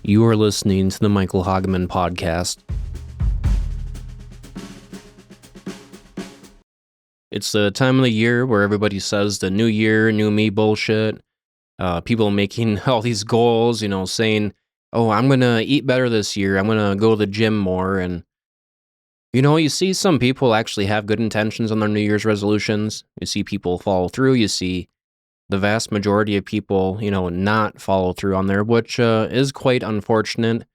You are listening to the Michael Hageman podcast. It's the time of the year where everybody says the new year, new me bullshit. People making all these goals, saying, oh, I'm going to eat better this year. I'm going to go to the gym more. And, you see some people actually have good intentions on their New Year's resolutions. You see people follow through. You see the vast majority of people, not follow through on there, which is quite unfortunate.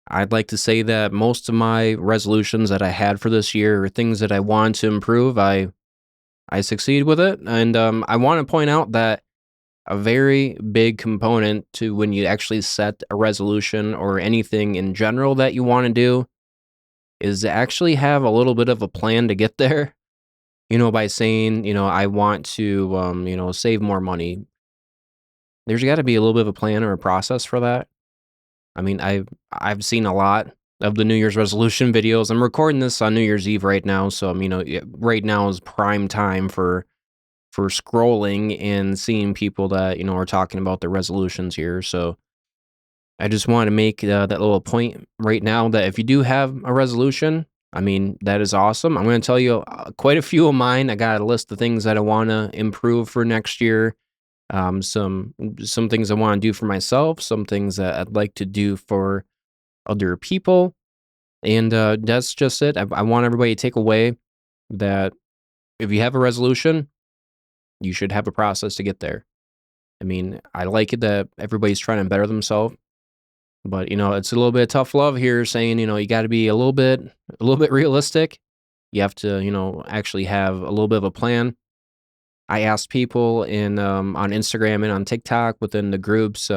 I'd like to say that most of my resolutions that I had for this year are things that I want to improve. I succeed with it. And I want to point out that a very big component to when you actually set a resolution or anything in general that you want to do is to actually have a little bit of a plan to get there. By saying, I want to, save more money. There's got to be a little bit of a plan or a process for that. I mean, I've seen a lot of the New Year's resolution videos. I'm recording this on New Year's Eve right now, so right now is prime time for scrolling and seeing people that are talking about their resolutions here. So I just want to make that little point right now that if you do have a resolution, that is awesome. I'm going to tell you quite a few of mine. I got a list of things that I want to improve for next year. Some things I want to do for myself, some things that I'd like to do for other people, and that's just it. I want everybody to take away that if you have a resolution, you should have a process to get there. I like it that everybody's trying to better themselves, but it's a little bit of tough love here, saying you got to be a little bit realistic. You have to actually have a little bit of a plan. I asked people on Instagram and on TikTok within the groups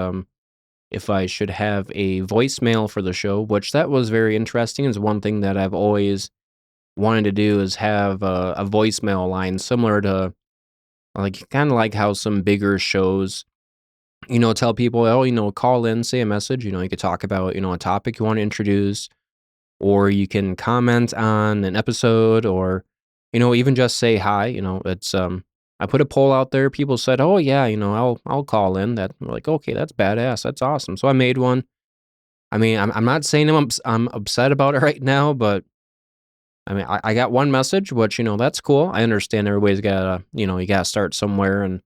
if I should have a voicemail for the show, which that was very interesting. Is one thing that I've always wanted to do is have a voicemail line similar to kind of like how some bigger shows, tell people, oh, call in, say a message. You could talk about a topic you want to introduce, or you can comment on an episode, or even just say hi. It's I put a poll out there. People said, "Oh yeah, I'll call in." That I'm like, okay, that's badass. That's awesome. So I made one. I'm not saying I'm upset about it right now, but I got one message, which that's cool. I understand everybody's gotta you gotta start somewhere, and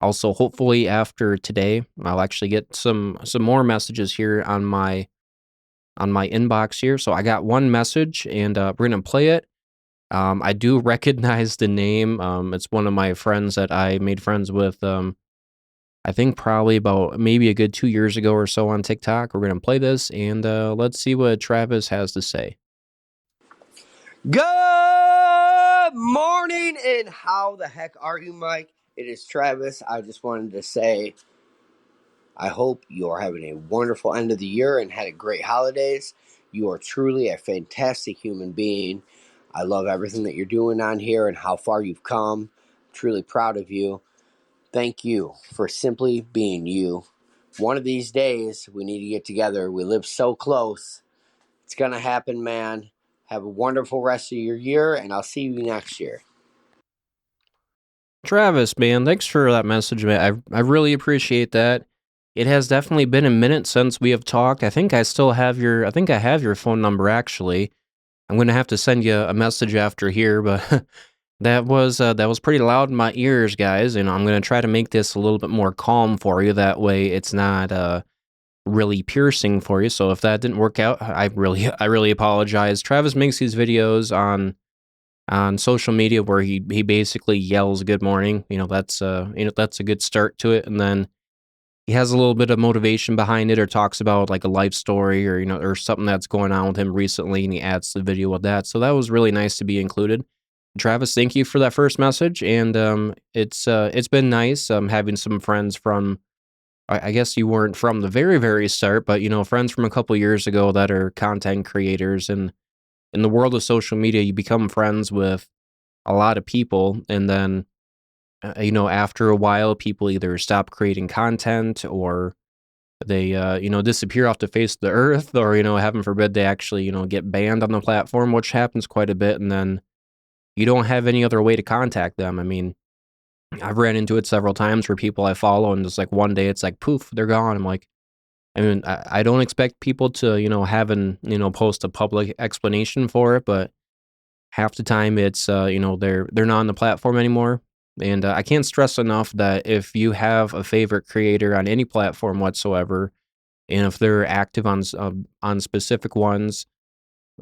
also hopefully after today, I'll actually get some more messages here on my inbox here. So I got one message, and we're gonna play it. I do recognize the name. It's one of my friends that I made friends with. I think probably about maybe a good 2 years ago or so on TikTok. We're gonna play this, and let's see what Travis has to say. Good morning, and how the heck are you, Mike? It is Travis. I just wanted to say I hope you are having a wonderful end of the year and had a great holidays. You are truly a fantastic human being. I love everything that you're doing on here and how far you've come. I'm truly proud of you. Thank you for simply being you. One of these days, we need to get together. We live so close. It's going to happen, man. Have a wonderful rest of your year, and I'll see you next year. Travis, man, thanks for that message, man. I really appreciate that. It has definitely been a minute since we have talked. I think I have your phone number actually. I'm gonna have to send you a message after here, but that was pretty loud in my ears, guys. I'm gonna try to make this a little bit more calm for you. That way, it's not really piercing for you. So if that didn't work out, I really apologize. Travis makes these videos on social media where he basically yells good morning. That's that's a good start to it, and then he has a little bit of motivation behind it, or talks about like a life story, or or something that's going on with him recently, and he adds the video with that. So that was really nice to be included. Travis, thank you for that first message, and it's been nice having some friends from, I guess you weren't from the very very start, but friends from a couple years ago that are content creators. And in the world of social media, you become friends with a lot of people, and then after a while, people either stop creating content, or they disappear off the face of the earth, or heaven forbid, they actually get banned on the platform, which happens quite a bit. And then you don't have any other way to contact them. I've ran into it several times where people I follow, and just like one day it's like poof, they're gone. I'm like, I mean, I don't expect people to, post a public explanation for it, but half the time it's, they're not on the platform anymore. And I can't stress enough that if you have a favorite creator on any platform whatsoever, and if they're active on specific ones,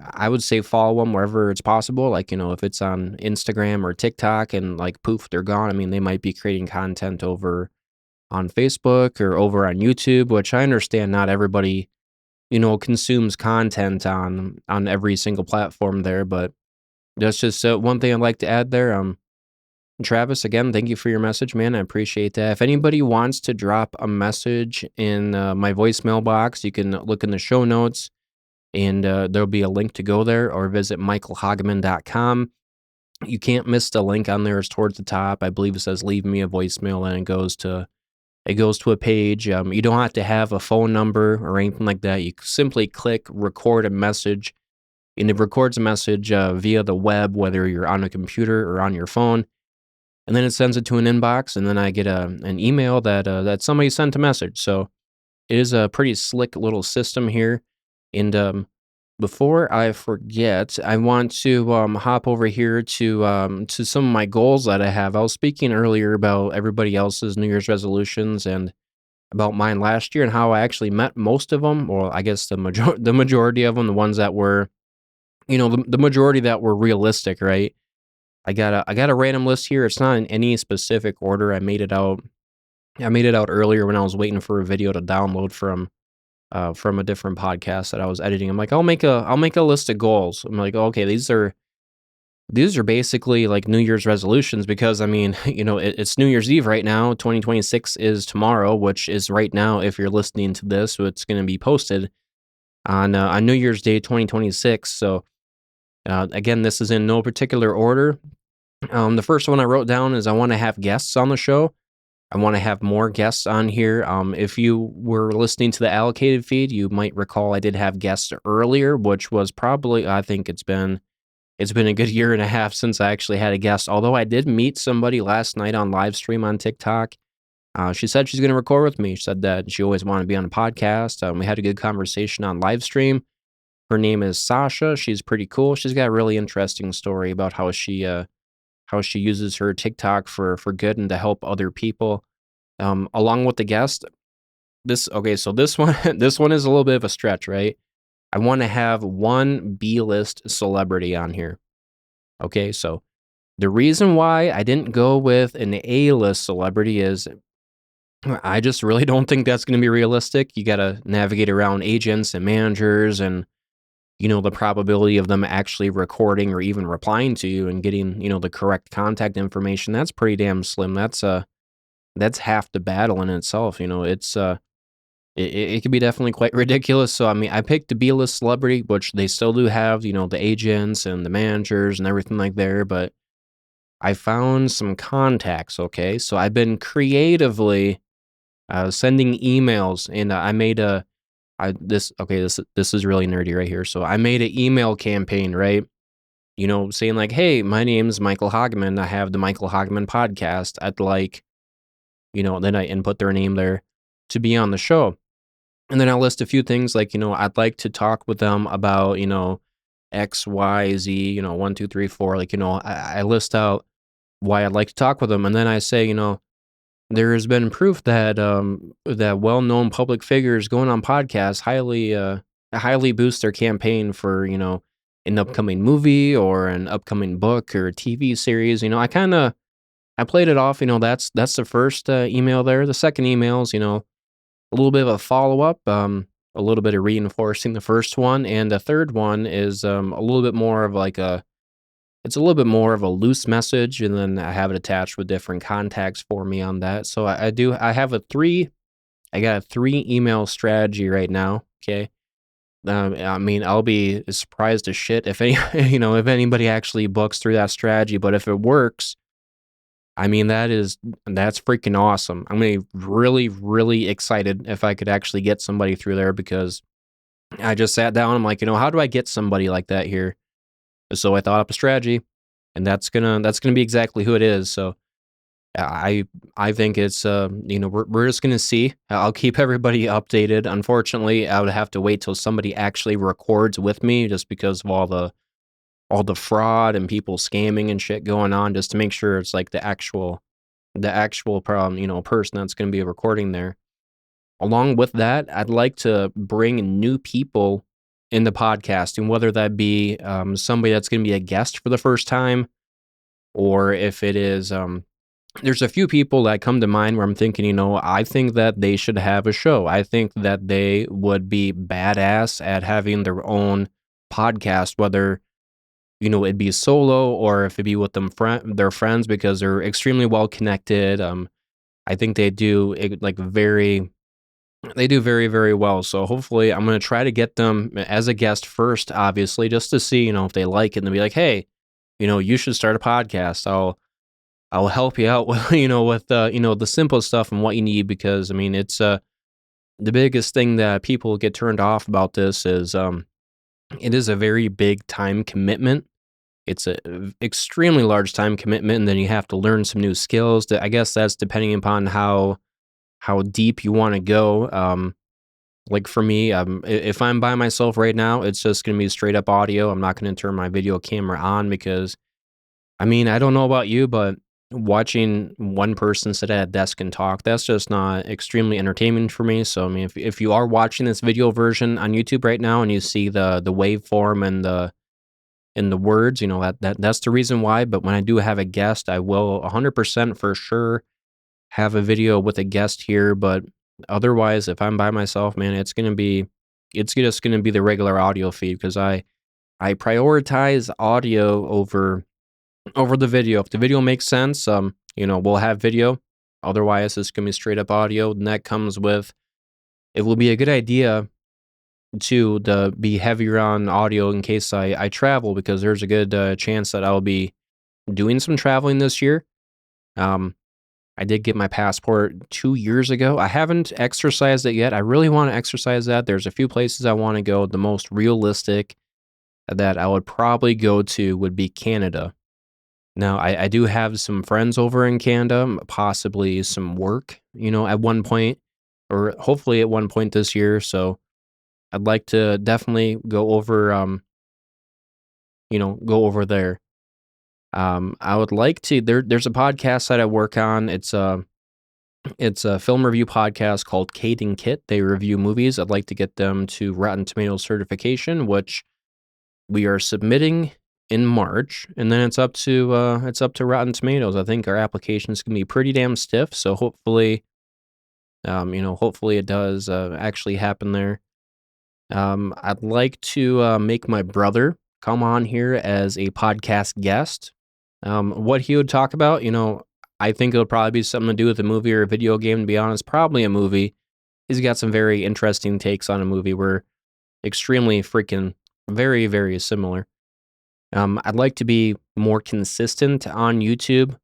I would say follow them wherever it's possible. Like, if it's on Instagram or TikTok and like poof, they're gone. I mean, they might be creating content over on Facebook or over on YouTube, which I understand not everybody, consumes content on every single platform there, but that's just one thing I'd like to add there. Travis, again, thank you for your message, man. I appreciate that. If anybody wants to drop a message in my voicemail box, you can look in the show notes and there'll be a link to go there or visit michaelhageman.com. You can't miss the link on there. It's towards the top. I believe it says leave me a voicemail and it goes to a page. You don't have to have a phone number or anything like that. You simply click record a message and it records a message via the web, whether you're on a computer or on your phone. And then it sends it to an inbox, and then I get an email that somebody sent a message. So it is a pretty slick little system here. And before I forget, I want to hop over here to some of my goals that I have. I was speaking earlier about everybody else's New Year's resolutions and about mine last year and how I actually met most of them, or I guess the majority of them, the ones that were, the majority that were realistic, right? I got a random list here. It's not in any specific order. I made it out earlier when I was waiting for a video to download from a different podcast that I was editing. I'm like, I'll make a list of goals. I'm like, okay, these are basically like New Year's resolutions because I mean, it's New Year's Eve right now. 2026 is tomorrow, which is right now. If you're listening to this, so it's going to be posted on New Year's Day, 2026. So again, this is in no particular order. The first one I wrote down is I want to have guests on the show. I want to have more guests on here. If you were listening to the allocated feed, you might recall I did have guests earlier, which was probably I think it's been a good year and a half since I actually had a guest. Although I did meet somebody last night on live stream on TikTok. She said she's going to record with me. She said that she always wanted to be on a podcast. We had a good conversation on live stream. Her name is Sasha. She's pretty cool. She's got a really interesting story about how she uses her TikTok for good and to help other people. Along with the guest, so this one this one is a little bit of a stretch, right? I want to have one B-list celebrity on here. Okay, so the reason why I didn't go with an A-list celebrity is I just really don't think that's going to be realistic. You got to navigate around agents and managers and the probability of them actually recording or even replying to you and getting, the correct contact information, that's pretty damn slim. That's half the battle in itself. It could be definitely quite ridiculous. So I mean, I picked the B-list celebrity, which they still do have, the agents and the managers and everything like there, but I found some contacts, okay? So I've been creatively sending emails and I made a this is really nerdy right here. So I made an email campaign, right? Saying like, "Hey, my name's Michael Hageman. I have the Michael Hageman podcast. I'd like, then I input their name there to be on the show." And then I'll list a few things like, I'd like to talk with them about, X, Y, Z, 1, 2, 3, 4. Like, I list out why I'd like to talk with them. And then I say, there has been proof that well-known public figures going on podcasts highly boost their campaign for, an upcoming movie or an upcoming book or a TV series. I played it off, that's the first email there. The second email is, a little bit of a follow-up, a little bit of reinforcing the first one, and the third one is a little bit more of like it's a little bit more of a loose message, and then I have it attached with different contacts for me on that. So I got a 3 email strategy right now, okay? I mean, I'll be surprised as shit if any if anybody actually books through that strategy, but if it works, I mean, that's freaking awesome. I'm gonna be really, really excited if I could actually get somebody through there because I just sat down, I'm like, how do I get somebody like that here? So I thought up a strategy, and that's gonna be exactly who it is. So I I think it's we're just gonna see. I'll keep everybody updated. Unfortunately, I would have to wait till somebody actually records with me, just because of all the fraud and people scamming and shit going on, just to make sure it's like the actual problem, person that's gonna be recording there. Along with that, I'd like to bring new people in the podcasting, whether that be somebody that's gonna be a guest for the first time, or if it is there's a few people that come to mind where I'm thinking, I think that they should have a show. I think that they would be badass at having their own podcast, whether, it'd be solo or if it'd be with their friends, because they're extremely well connected. I think they do very, very well. So hopefully I'm going to try to get them as a guest first, obviously, just to see, if they like it, and be like, hey, you should start a podcast. I'll help you out with, the simple stuff and what you need, because I mean, it's the biggest thing that people get turned off about this is it is a very big time commitment. It's a extremely large time commitment, and then you have to learn some new skills. That, I guess that's depending upon how deep you want to go. Like for me, if I'm by myself right now, it's just gonna be straight up audio. I'm not gonna turn my video camera on, because I mean, I don't know about you, but watching one person sit at a desk and talk, that's just not extremely entertaining for me. So, I mean, if you are watching this video version on YouTube right now and you see the waveform and the words, that's the reason why. But when I do have a guest, I will 100% for sure have a video with a guest here. But otherwise, if I'm by myself, man, it's just gonna be the regular audio feed, because I prioritize audio over the video. If the video makes sense, we'll have video. Otherwise, it's gonna be straight up audio. And that comes with, it will be a good idea to be heavier on audio in case I travel, because there's a good chance that I'll be doing some traveling this year. Um, I did get my passport 2 years ago. I haven't exercised it yet. I really want to exercise that. There's a few places I want to go. The most realistic that I would probably go to would be Canada. Now, I do have some friends over in Canada, possibly some work, at one point, or hopefully at one point this year. So I'd like to definitely go over there. I would like to. There's a podcast that I work on. It's a film review podcast called Kate and Kit. They review movies. I'd like to get them to Rotten Tomatoes certification, which we are submitting in March, and then it's up to Rotten Tomatoes. I think our applications can be pretty damn stiff, so hopefully it does actually happen there. I'd like to make my brother come on here as a podcast guest. What he would talk about, I think it'll probably be something to do with a movie or a video game. To be honest, probably a movie. He's got some very interesting takes on a movie. We're extremely freaking very, very similar. I'd like to be more consistent on YouTube,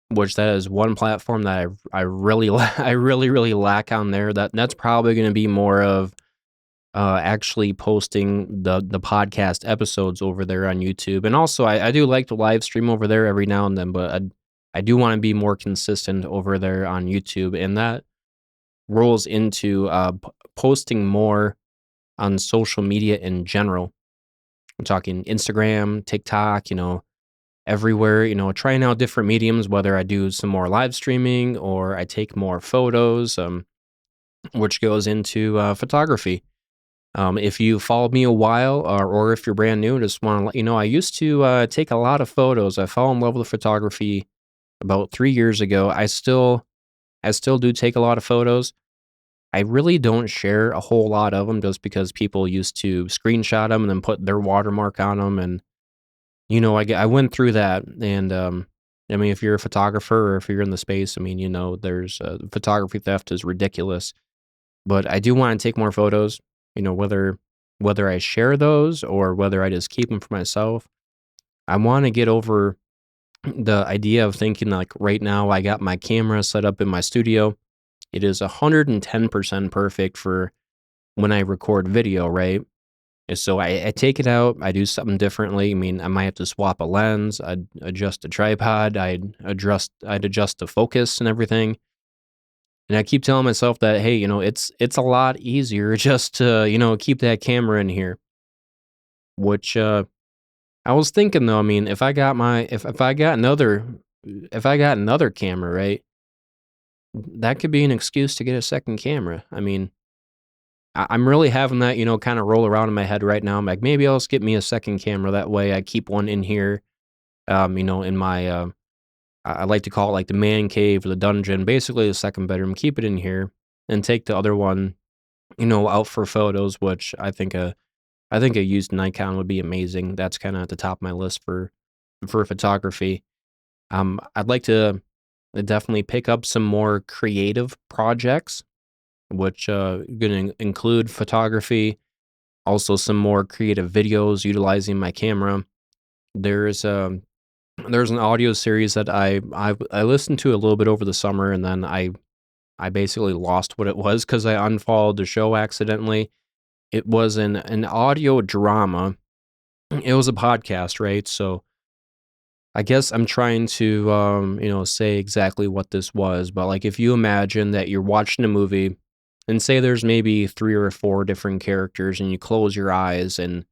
which that is one platform that I really I really, really lack on there. That's probably going to be more of actually posting the podcast episodes over there on YouTube. And also, I do like to live stream over there every now and then, but I do want to be more consistent over there on YouTube, and that rolls into posting more on social media in general. I'm talking Instagram, TikTok, everywhere, trying out different mediums, whether I do some more live streaming or I take more photos, which goes into photography. If you followed me a while, or if you're brand new, just want to let you know, I used to take a lot of photos. I fell in love with photography about 3 years ago. I still do take a lot of photos. I really don't share a whole lot of them, just because people used to screenshot them and then put their watermark on them. And, I went through that. And, I mean, if you're a photographer or if you're in the space, I mean, there's photography theft is ridiculous. But I do want to take more photos, whether I share those or whether I just keep them for myself. I want to get over the idea of thinking like right now I got my camera set up in my studio. It is 110% perfect for when I record video, right? And so I take it out, I do something differently. I mean, I might have to swap a lens, I'd adjust the tripod, I'd adjust the focus and everything. And I keep telling myself that, hey, it's a lot easier just to, keep that camera in here. Which I was thinking though, I mean, if I got another camera, right, that could be an excuse to get a second camera. I mean, I'm really having that, kind of roll around in my head right now. I'm like, maybe I'll just get me a second camera. That way I keep one in here, in my, I like to call it like the man cave or the dungeon, basically the second bedroom, keep it in here and take the other one, out for photos, which I think a used Nikon would be amazing. That's kind of at the top of my list for photography. I'd like to definitely pick up some more creative projects, which going to include photography, also some more creative videos utilizing my camera. There's um there's an audio series that I listened to a little bit over the summer, and then I basically lost what it was because I unfollowed the show accidentally. It was an audio drama. It was a podcast, right? So I guess I'm trying to, say exactly what this was, but like if you imagine that you're watching a movie and say there's maybe three or four different characters and you close your eyes and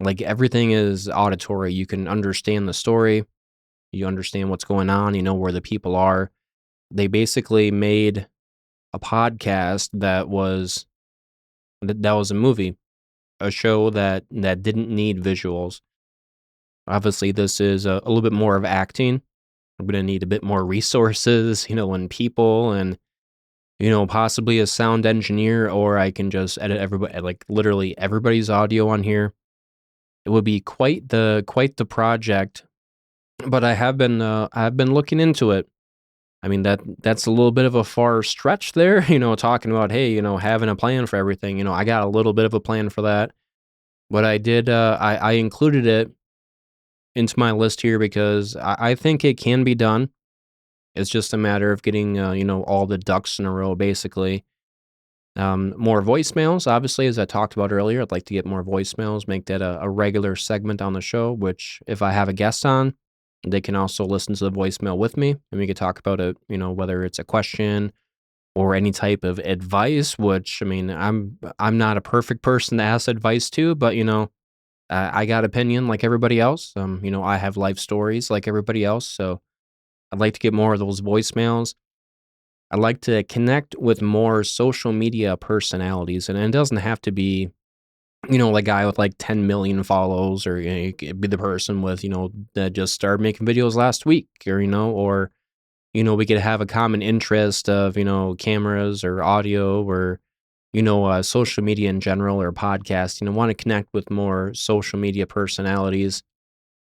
like everything is auditory, you can understand the story, you understand what's going on, you know where the people are. They basically made a podcast that was a movie, a show that didn't need visuals. Obviously, this is a little bit more of acting. I'm gonna need a bit more resources, and people and, possibly a sound engineer, or I can just edit everybody like, literally everybody's audio on here. It would be quite the project, but I've been looking into it. I mean, that's a little bit of a far stretch there, talking about, hey, having a plan for everything. I got a little bit of a plan for that, but I included it into my list here because I think it can be done. It's just a matter of getting, all the ducks in a row, basically. More voicemails, obviously, as I talked about earlier. I'd like to get more voicemails, make that a regular segment on the show, which if I have a guest on, they can also listen to the voicemail with me and we could talk about it, whether it's a question or any type of advice, which I mean, I'm not a perfect person to ask advice to, but I got opinion like everybody else. I have life stories like everybody else, so I'd like to get more of those voicemails. I'd like to connect with more social media personalities, and it doesn't have to be, like guy with like 10 million follows, or it could be the person with, that just started making videos last week, or we could have a common interest of, cameras or audio or, social media in general or podcast. Want to connect with more social media personalities,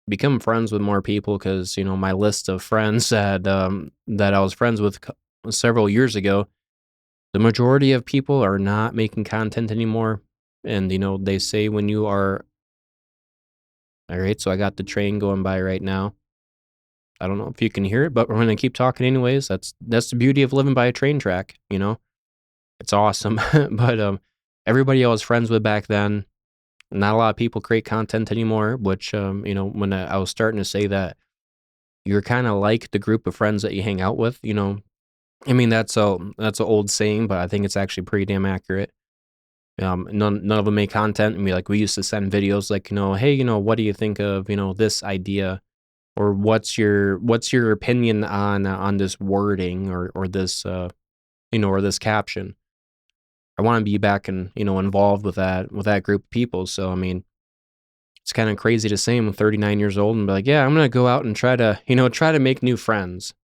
become friends with more people because my list of friends that I was friends with several years ago, the majority of people are not making content anymore. And they say when you are all right. So I got the train going by right now. I don't know if you can hear it, but we're gonna keep talking anyways. That's the beauty of living by a train track. It's awesome. But everybody I was friends with back then, not a lot of people create content anymore. Which when I was starting to say that you're kind of like the group of friends that you hang out with. I mean that's a old saying, but I think it's actually pretty damn accurate. None of them make content. I mean, like we used to send videos like, hey, what do you think of this idea, or what's your opinion on this wording or this or this caption. I want to be back and involved with that group of people. So I mean, it's kind of crazy to say I'm 39 years old and be like, yeah, I'm gonna go out and try to make new friends.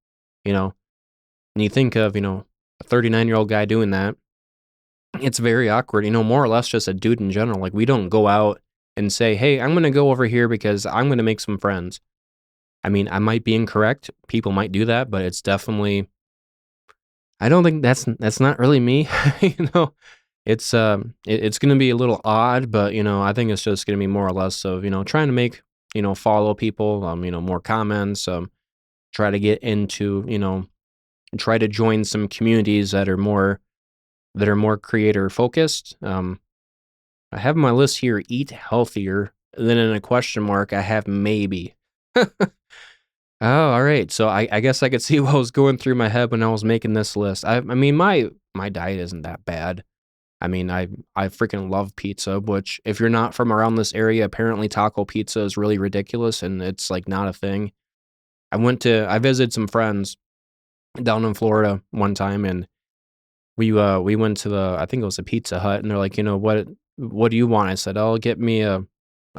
You know, and you think of a 39-year-old guy doing that, it's very awkward. More or less just a dude in general. Like we don't go out and say, hey, I'm gonna go over here because I'm gonna make some friends. I mean, I might be incorrect. People might do that, but it's definitely. I don't think that's not really me. you know, it's gonna be a little odd, but I think it's just gonna be more or less of trying to make follow people, more comments, try to get into try to join some communities that are more creator focused. I have on my list here, eat healthier. And then in a question mark, I have maybe. Oh, all right. So I guess I could see what was going through my head when I was making this list. I mean, my diet isn't that bad. I mean, I freaking love pizza, which if you're not from around this area, apparently taco pizza is really ridiculous and it's like not a thing. I visited some friends down in Florida one time, and we went to I think it was a Pizza Hut, and they're like, what do you want? I said, "I'll get me a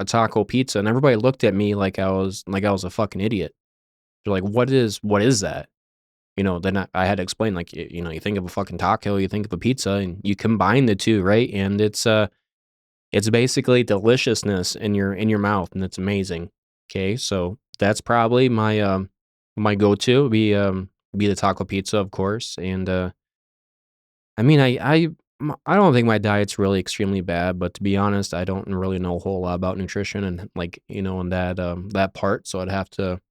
taco pizza." And everybody looked at me like I was a fucking idiot. They're like, what is that?" Then I had to explain, like, you think of a fucking taco, you think of a pizza, and you combine the 2, right? And it's basically deliciousness in your mouth, and it's amazing. Okay, so that's probably my go-to, be the taco pizza, of course, and, I mean, I don't think my diet's really extremely bad, but to be honest, I don't really know a whole lot about nutrition and, like, and that part, so I'd have to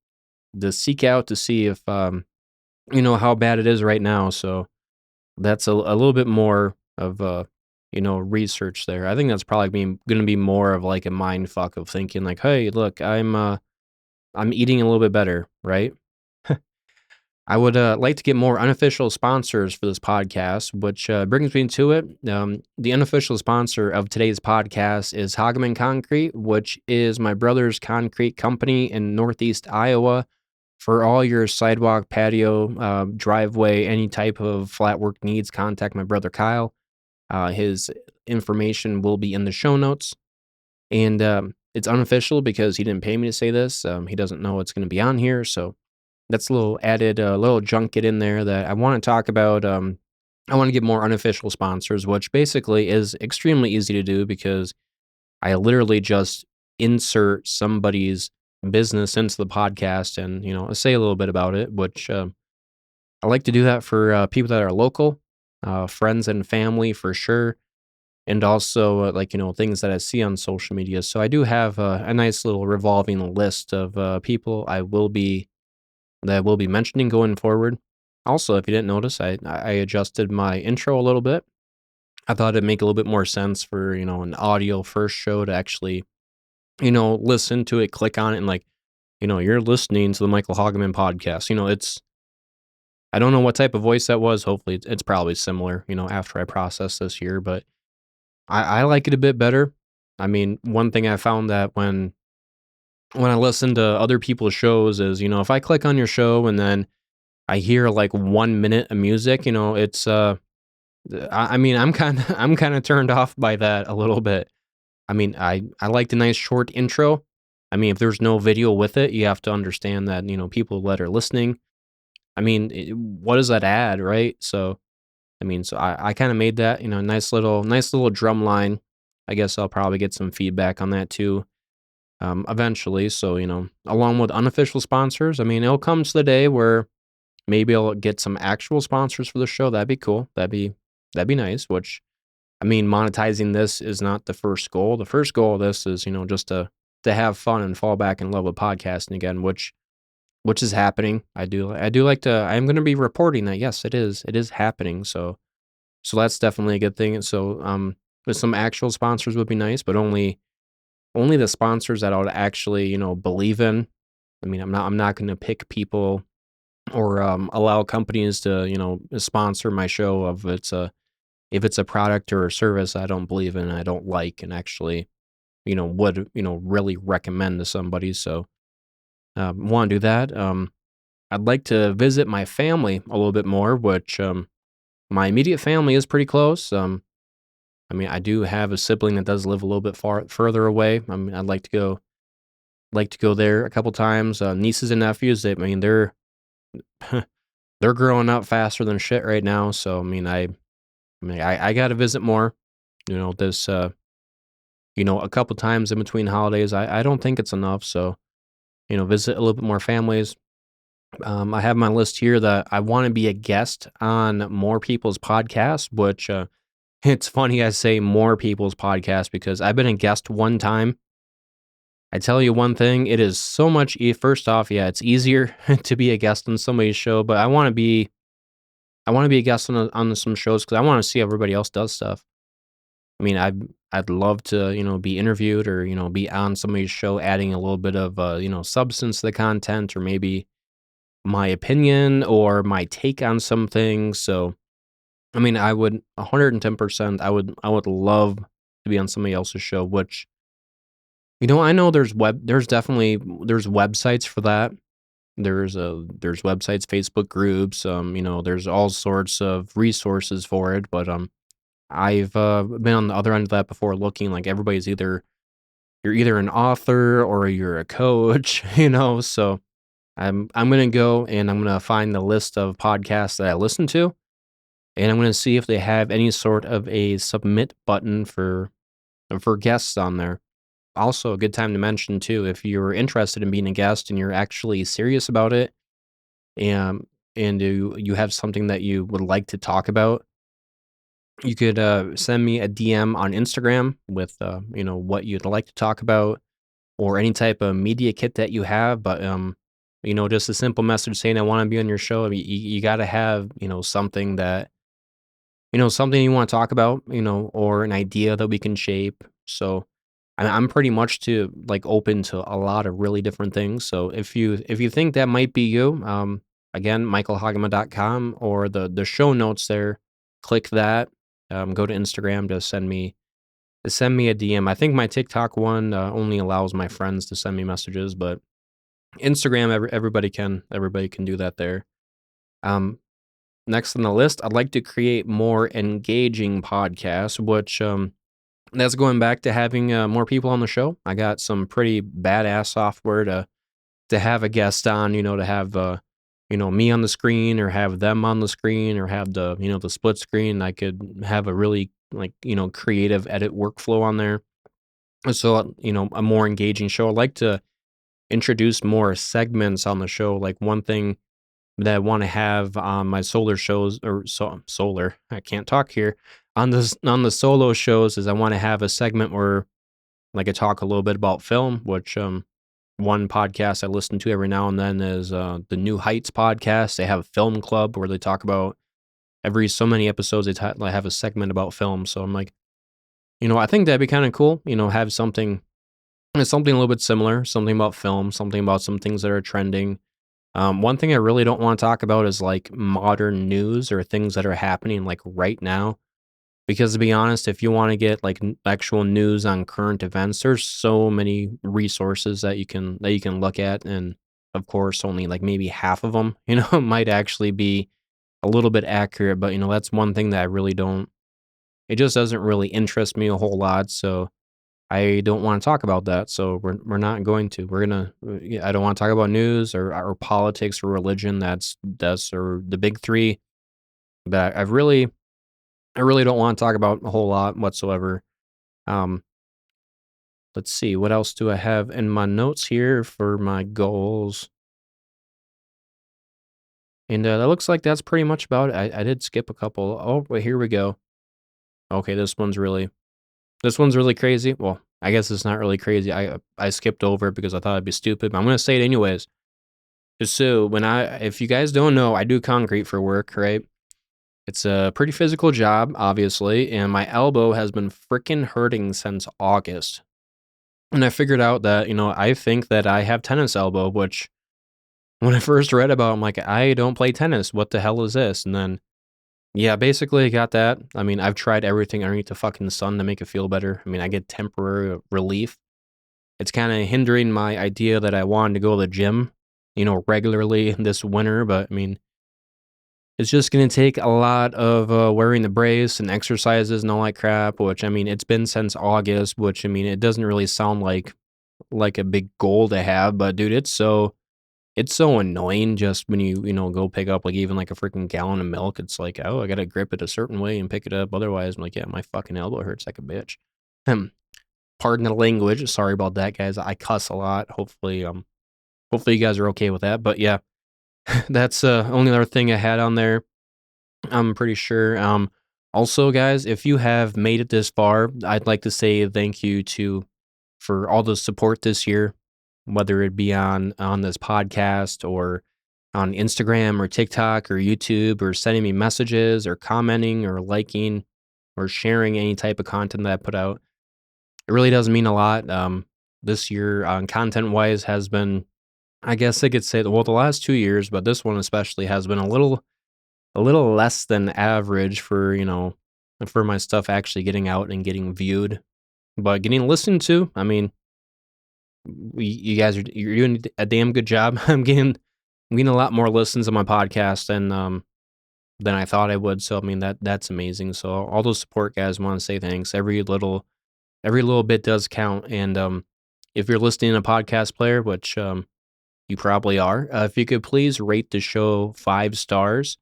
seek out to see if, how bad it is right now, so that's a little bit more of, research there. I think that's probably gonna be more of, like, a mind fuck of thinking like, "Hey, look, I'm eating a little bit better," right? I would, like to get more unofficial sponsors for this podcast, which, brings me to it. The unofficial sponsor of today's podcast is Hageman Concrete, which is my brother's concrete company in Northeast Iowa. For all your sidewalk, patio, driveway, any type of flat work needs, contact my brother Kyle. His information will be in the show notes. And it's unofficial because he didn't pay me to say this. He doesn't know it's going to be on here. So that's a little added, little junket in there that I want to talk about. I want to get more unofficial sponsors, which basically is extremely easy to do because I literally just insert somebody's business into the podcast and, say a little bit about it, which I like to do that for people that are local, friends and family for sure. And also, like, things that I see on social media. So I do have a nice little revolving list of people that I will be mentioning going forward. Also, if you didn't notice, I adjusted my intro a little bit. I thought it'd make a little bit more sense for, an audio first show to actually, listen to it, click on it, and like, you're listening to the Michael Hageman podcast. I don't know what type of voice that was. Hopefully, it's probably similar, after I process this here, but I like it a bit better. I mean, one thing I found that when I listen to other people's shows is, if I click on your show and then I hear like 1 minute of music, it's I mean, I'm kind of I'm kind of turned off by that a little bit. I mean, I like the nice short intro. I mean, if there's no video with it, you have to understand that, people that are listening. I mean, what does that add, right? So, I mean, so I kind of made that, nice little drum line. I guess I'll probably get some feedback on that too, eventually. So, along with unofficial sponsors, I mean, it'll come to the day where maybe I'll get some actual sponsors for the show. That'd be cool. That'd be nice. Which, I mean, monetizing this is not the first goal. The first goal of this is, just to have fun and fall back in love with podcasting again, which is happening. I do like to. I'm going to be reporting that. Yes, it is happening. So that's definitely a good thing. So with some actual sponsors would be nice, but only the sponsors that I would actually believe in. I mean, I'm not going to pick people or allow companies to sponsor my show if it's a product or a service I don't believe in, I don't like, and actually would really recommend to somebody. So want to do that. I'd like to visit my family a little bit more, which my immediate family is pretty close. I mean, I do have a sibling that does live a little bit further away. I mean, I'd like to go there a couple times. Nieces and nephews, I mean, they're growing up faster than shit right now. So I got to visit more. This a couple times in between holidays. I don't think it's enough. So visit a little bit more families. I have my list here that I want to be a guest on more people's podcasts, which it's funny I say more people's podcasts because I've been a guest one time. I tell you one thing, it is so much first off, yeah, it's easier to be a guest on somebody's show, but I want to be a guest on some shows cuz I want to see how everybody else does stuff. I mean, I'd love to, be interviewed or, be on somebody's show adding a little bit of, substance to the content or maybe my opinion or my take on some things. So, I mean, I would 110%, I would love to be on somebody else's show, which, I know there's websites for that. There's websites, Facebook groups, there's all sorts of resources for it, but, I've, been on the other end of that before looking, like, everybody's you're either an author or you're a coach, so I'm gonna go and I'm gonna find the list of podcasts that I listen to, and I'm gonna see if they have any sort of a submit button for guests on there. Also, a good time to mention too, if you're interested in being a guest and you're actually serious about it, and you have something that you would like to talk about, you could send me a DM on Instagram with what you'd like to talk about or any type of media kit that you have. But just a simple message saying I want to be on your show. I mean, you got to have something that something you want to talk about, or an idea that we can shape. So I'm pretty much to like open to a lot of really different things. So if you think that might be you, again, michaelhagema.com or the show notes there, click that. Go to Instagram to send me a DM. I think my TikTok one only allows my friends to send me messages, but Instagram, everybody can do that there. Um, Next on the list, I'd like to create more engaging podcasts, which that's going back to having more people on the show. I got some pretty badass software to have a guest on, to have me on the screen or have them on the screen or have the split screen. I could have a really like creative edit workflow on there. So a more engaging show. I'd like to introduce more segments on the show. Like one thing that I want to have on my solar shows or solar. I can't talk here on the solo shows is I want to have a segment where like I talk a little bit about film, which one podcast I listen to every now and then is the New Heights podcast. They have a film club where they talk about every so many episodes they have a segment about film. So I'm like, I think that'd be kind of cool. Have something a little bit similar, something about film, something about some things that are trending. One thing I really don't want to talk about is like modern news or things that are happening like right now. Because to be honest, if you want to get like actual news on current events, there's so many resources that you can look at, and of course, only like maybe half of them, might actually be a little bit accurate. But that's one thing that I really don't. It just doesn't really interest me a whole lot. So I don't wanna talk about that, so we're not going to. We're gonna yeah, I don't wanna talk about news or politics or religion, that's or the big 3 that I really don't wanna talk about a whole lot whatsoever. Um, let's see, what else do I have in my notes here for my goals? And, that looks like that's pretty much about it. I did skip a couple. Oh, wait, here we go. Okay, this one's really crazy. Well, I guess it's not really crazy. I skipped over it because I thought it'd be stupid, but I'm gonna say it anyways. So if you guys don't know, I do concrete for work, right? It's a pretty physical job, obviously, and my elbow has been freaking hurting since August. And I figured out that, I think that I have tennis elbow, which when I first read about it, I'm like, I don't play tennis. What the hell is this? And then, yeah, basically I got that. I mean, I've tried everything underneath the fucking sun to make it feel better. I mean, I get temporary relief. It's kinda hindering my idea that I wanted to go to the gym, regularly this winter, but, I mean, it's just gonna take a lot of, wearing the brace and exercises and all that crap, which, I mean, it's been since August, which, I mean, it doesn't really sound like a big goal to have, but, dude, it's so annoying just when go pick up, like, even, like, a freaking gallon of milk, it's like, "Oh, I gotta grip it a certain way and pick it up, otherwise," I'm like, "Yeah, my fucking elbow hurts like a bitch." Pardon the language. Sorry about that, guys. I cuss a lot. Hopefully you guys are okay with that. But yeah, that's only other thing I had on there. I'm pretty sure. Also, guys, if you have made it this far, I'd like to say thank you to for all the support this year, whether it be on this podcast or on Instagram or TikTok or YouTube or sending me messages or commenting or liking. or sharing any type of content that I put out. It really does mean a lot. This year, content-wise has been, I guess I could say, well, the last 2 years, but this one especially has been a little less than average for, for my stuff actually getting out and getting viewed, but getting listened to. I mean, you guys you're doing a damn good job. I'm getting a lot more listens on my podcast than I thought I would. So I mean that's amazing. So all those support guys, want to say thanks. Every little bit does count. And if you're listening to a podcast player, which you probably are, if you could please rate the show 5 stars.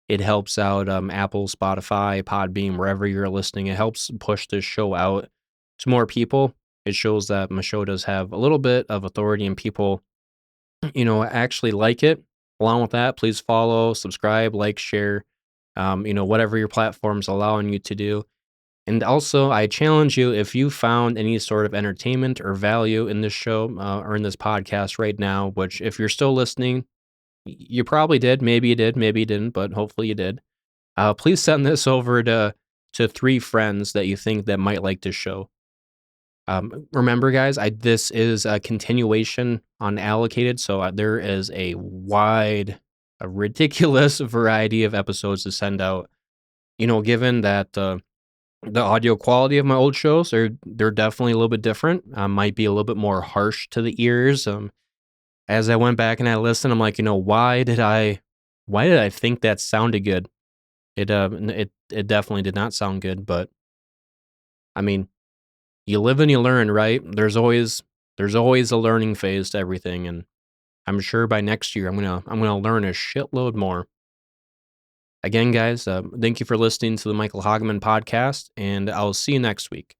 It helps out Apple, Spotify, Podbeam, wherever you're listening. It helps push this show out to more people. It shows that my show does have a little bit of authority and people, actually like it. Along with that, please follow, subscribe, like, share, whatever your platform's allowing you to do. And also, I challenge you, if you found any sort of entertainment or value in this show or in this podcast right now, which if you're still listening, you probably did. Maybe you did, maybe you didn't, but hopefully you did. Please send this over to 3 friends that you think that might like this show. Remember, guys, this is a continuation on Allocated, so there is a ridiculous variety of episodes to send out. Given that the audio quality of my old shows they're definitely a little bit different. Might be a little bit more harsh to the ears. As I went back and I listened, I'm like, why did I think that sounded good? It definitely did not sound good, but I mean, you live and you learn, right? There's always a learning phase to everything, and I'm sure by next year I'm gonna learn a shitload more. Again, guys, thank you for listening to the Michael Hageman podcast, and I'll see you next week.